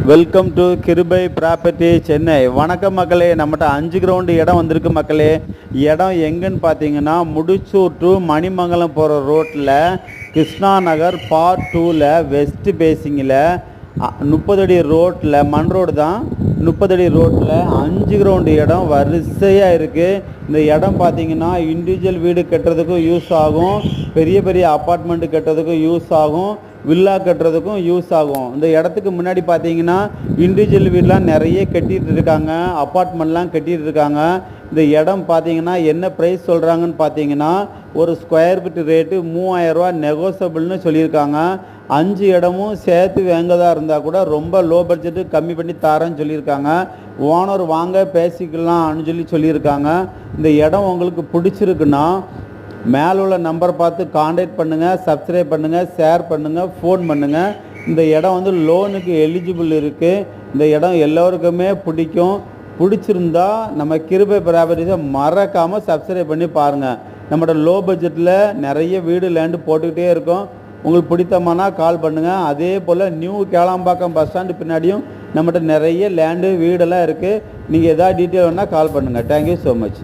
Welcome to கிருபை property Chennai. வணக்கம் மக்களே. நம்மகிட்ட 5 கிரவுண்டு இடம் வந்திருக்கு மக்களே. இடம் எங்கன்னு பார்த்தீங்கன்னா முடிச்சூர் டு மணிமங்கலம் போகிற ரோட்டில் கிருஷ்ணா நகர் பார்ட் 2ல் வெஸ்ட் பேசிங்கில் 30 அடி ரோட்டில் மண் ரோடு தான். 30 அடி ரோட்டில் 5 கிரவுண்டு இடம் வரிசையாக இருக்குது. இந்த இடம் பார்த்தீங்கன்னா இண்டிவிஜுவல் வீடு கட்டுறதுக்கும் யூஸ் ஆகும், பெரிய பெரிய அப்பார்ட்மெண்ட்டு கட்டுறதுக்கும் யூஸ் ஆகும், வில்லா கட்டுறதுக்கும் யூஸ் ஆகும். இந்த இடத்துக்கு முன்னாடி பார்த்தீங்கன்னா இண்டிவிஜுவல் வீடெலாம் நிறைய கட்டிகிட்டு இருக்காங்க, அப்பார்ட்மெண்ட்லாம் கட்டிகிட்டு இருக்காங்க. இந்த இடம் பார்த்தீங்கன்னா என்ன ப்ரைஸ் சொல்கிறாங்கன்னு பார்த்தீங்கன்னா ஒரு ஸ்கொயர் ஃபீட் ரேட்டு 3000 ரூபா நெகோசபிள்னு சொல்லியிருக்காங்க. 5 இடமும் சேர்த்து வாங்கதாக இருந்தால் கூட ரொம்ப லோ பட்ஜெட்டு கம்மி பண்ணி தரேன்னு சொல்லியிருக்காங்க. ஓனர் வாங்க பேசிக்கலாம்னு சொல்லியிருக்காங்க. இந்த இடம் உங்களுக்கு பிடிச்சிருக்குன்னா மேலே உள்ள நம்பரை பார்த்து காண்டாக்ட் பண்ணுங்கள், சப்ஸ்கிரைப் பண்ணுங்கள், ஷேர் பண்ணுங்கள், ஃபோன் பண்ணுங்கள். இந்த இடம் வந்து லோனுக்கு எலிஜிபிள் இருக்குது. இந்த இடம் எல்லோருக்குமே பிடிச்சிருந்தா நம்ம கிருபை ப்ராப்பர்ட்டிஸை மறக்காமல் சப்ஸ்கிரைப் பண்ணி பாருங்கள். நம்மளோட லோ பட்ஜெட்டில் நிறைய வீடு லேண்டு போட்டுக்கிட்டே இருக்கோம். உங்களுக்கு பிடித்தமானா கால் பண்ணுங்கள். அதே போல் நியூ கேளாம்பாக்கம் பஸ் ஸ்டாண்டு பின்னாடியும் நம்மகிட்ட நிறைய லேண்டு வீடெல்லாம் இருக்குது. நீங்கள் எதாவது டீட்டெயில் வேணால் கால் பண்ணுங்கள். Thank you so much.